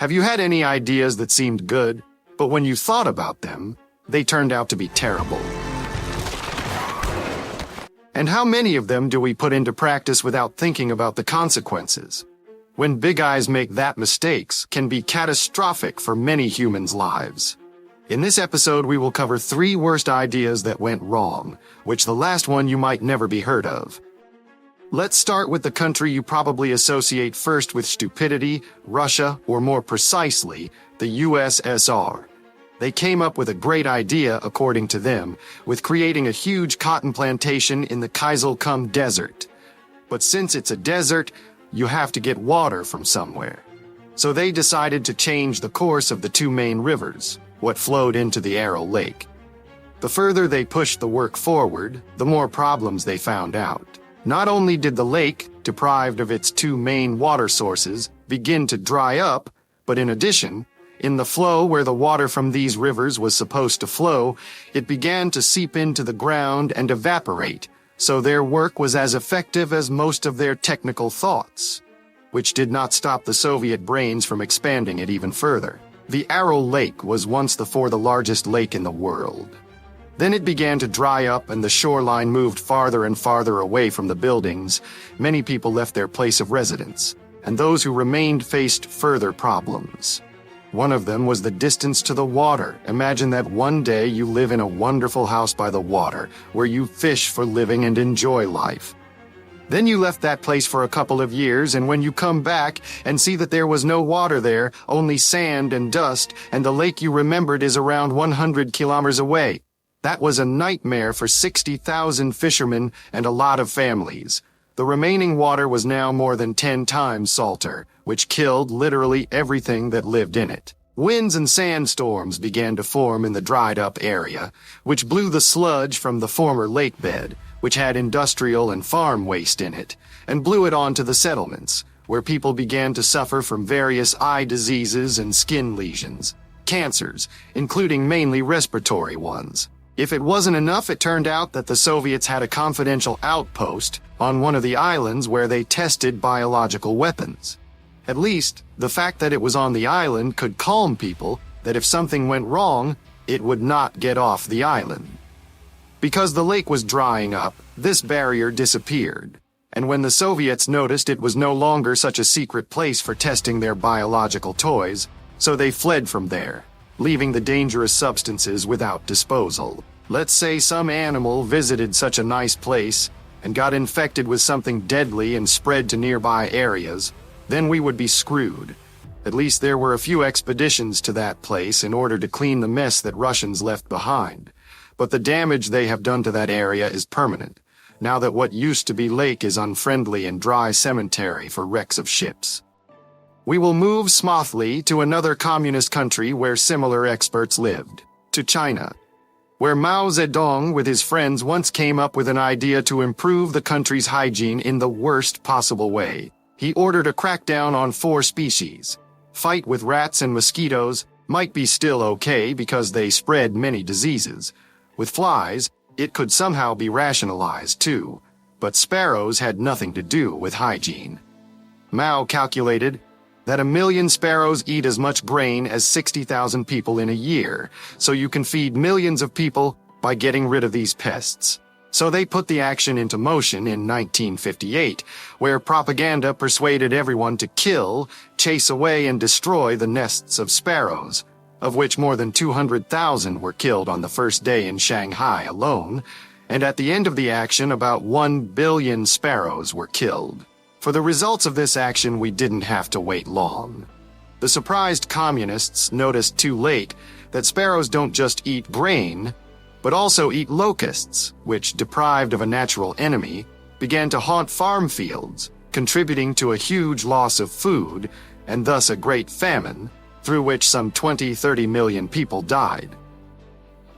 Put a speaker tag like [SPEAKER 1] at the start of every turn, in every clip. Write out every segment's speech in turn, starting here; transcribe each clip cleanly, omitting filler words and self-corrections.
[SPEAKER 1] Have you had any ideas that seemed good, but when you thought about them, they turned out to be terrible? And how many of them do we put into practice without thinking about the consequences? When big eyes make that mistakes can be catastrophic for many humans' lives. In this episode, we will cover 3 worst ideas that went wrong, which the last one you might never be heard of. Let's start with the country you probably associate first with stupidity, Russia, or more precisely, the USSR. They came up with a great idea, according to them, with creating a huge cotton plantation in the Kizilkum Desert. But since it's a desert, you have to get water from somewhere. So they decided to change the course of the 2 main rivers, what flowed into the Aral Lake. The further they pushed the work forward, the more problems they found out. Not only did the lake, deprived of its 2 main water sources, begin to dry up, but in addition, in the flow where the water from these rivers was supposed to flow, it began to seep into the ground and evaporate, so their work was as effective as most of their technical thoughts, which did not stop the Soviet brains from expanding it even further. The Aral Lake was once the 4th largest lake in the world. Then it began to dry up and the shoreline moved farther and farther away from the buildings. Many people left their place of residence, and those who remained faced further problems. One of them was the distance to the water. Imagine that one day you live in a wonderful house by the water, where you fish for living and enjoy life. Then you left that place for a couple of years, and when you come back and see that there was no water there, only sand and dust, and the lake you remembered is around 100 kilometers away. That was a nightmare for 60,000 fishermen and a lot of families. The remaining water was now more than 10 times salter, which killed literally everything that lived in it. Winds and sandstorms began to form in the dried-up area, which blew the sludge from the former lake bed, which had industrial and farm waste in it, and blew it onto the settlements, where people began to suffer from various eye diseases and skin lesions, cancers, including mainly respiratory ones. If it wasn't enough, it turned out that the Soviets had a confidential outpost on one of the islands where they tested biological weapons. At least, the fact that it was on the island could calm people that if something went wrong, it would not get off the island. Because the lake was drying up, this barrier disappeared, and when the Soviets noticed it was no longer such a secret place for testing their biological toys, so they fled from there, leaving the dangerous substances without disposal. Let's say some animal visited such a nice place and got infected with something deadly and spread to nearby areas, then we would be screwed. At least there were a few expeditions to that place in order to clean the mess that Russians left behind. But the damage they have done to that area is permanent, now that what used to be lake is unfriendly and dry cemetery for wrecks of ships. We will move smoothly to another communist country where similar experts lived, to China, where Mao Zedong with his friends once came up with an idea to improve the country's hygiene in the worst possible way. He ordered a crackdown on 4 species. Fight with rats and mosquitoes might be still okay because they spread many diseases. With flies, it could somehow be rationalized too, but sparrows had nothing to do with hygiene. Mao calculated that 1 million sparrows eat as much grain as 60,000 people in a year, so you can feed millions of people by getting rid of these pests. So they put the action into motion in 1958, where propaganda persuaded everyone to kill, chase away, and destroy the nests of sparrows, of which more than 200,000 were killed on the first day in Shanghai alone, and at the end of the action about 1 billion sparrows were killed. For the results of this action, we didn't have to wait long. The surprised communists noticed too late that sparrows don't just eat grain, but also eat locusts, which, deprived of a natural enemy, began to haunt farm fields, contributing to a huge loss of food, and thus a great famine, through which some 20-30 million people died.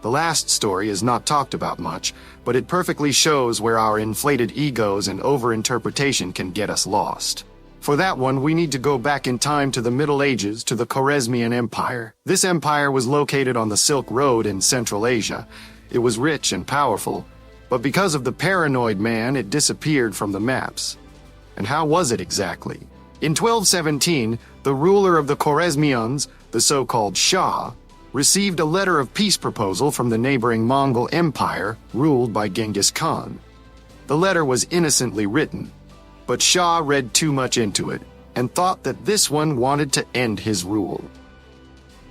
[SPEAKER 1] The last story is not talked about much, but it perfectly shows where our inflated egos and overinterpretation can get us lost. For that one, we need to go back in time to the Middle Ages to the Khwarezmian Empire. This empire was located on the Silk Road in Central Asia. It was rich and powerful, but because of the paranoid man, it disappeared from the maps. And how was it exactly? In 1217, The ruler of the Khwarezmians, the so-called Shah, received a letter of peace proposal from the neighboring Mongol Empire ruled by Genghis Khan. The letter was innocently written, but Shah read too much into it and thought that this one wanted to end his rule.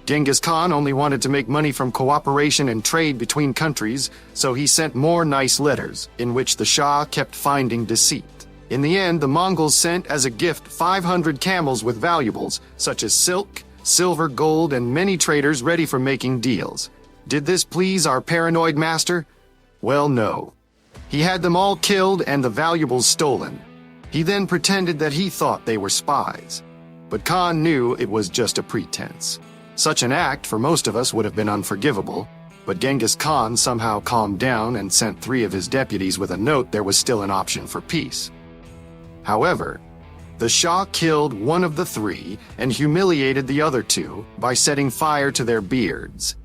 [SPEAKER 1] Genghis Khan only wanted to make money from cooperation and trade between countries, so he sent more nice letters, in which the Shah kept finding deceit. In the end, the Mongols sent as a gift 500 camels with valuables, such as silk, silver, gold, and many traders ready for making deals. Did this please our paranoid master? Well, no. He had them all killed and the valuables stolen. He then pretended that he thought they were spies. But Khan knew it was just a pretense. Such an act for most of us would have been unforgivable, but Genghis Khan somehow calmed down and sent 3 of his deputies with a note there was still an option for peace. However, the Shah killed one of the 3 and humiliated the other 2 by setting fire to their beards.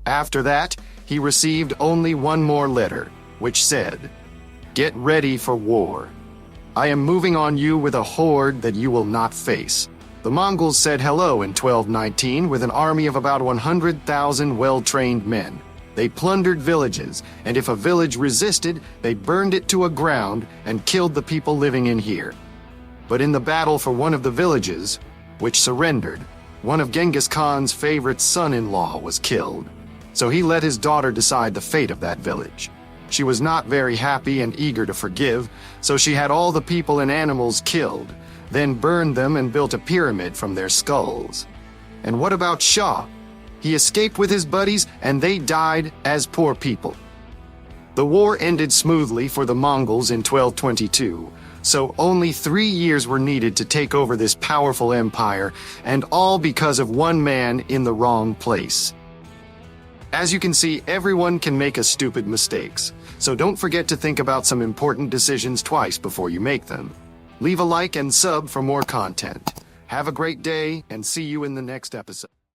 [SPEAKER 1] After that, he received only one more letter, which said, "Get ready for war. I am moving on you with a horde that you will not face." The Mongols said hello in 1219 with an army of about 100,000 well-trained men. They plundered villages, and if a village resisted, they burned it to a ground and killed the people living in here. But in the battle for one of the villages, which surrendered, one of Genghis Khan's favorite son-in-law was killed. So he let his daughter decide the fate of that village. She was not very happy and eager to forgive, so she had all the people and animals killed, then burned them and built a pyramid from their skulls. And what about Shah? He escaped with his buddies, and they died as poor people. The war ended smoothly for the Mongols in 1222, so only 3 years were needed to take over this powerful empire, and all because of one man in the wrong place. As you can see, everyone can make stupid mistakes, so don't forget to think about some important decisions twice before you make them. Leave a like and sub for more content. Have a great day, and see you in the next episode.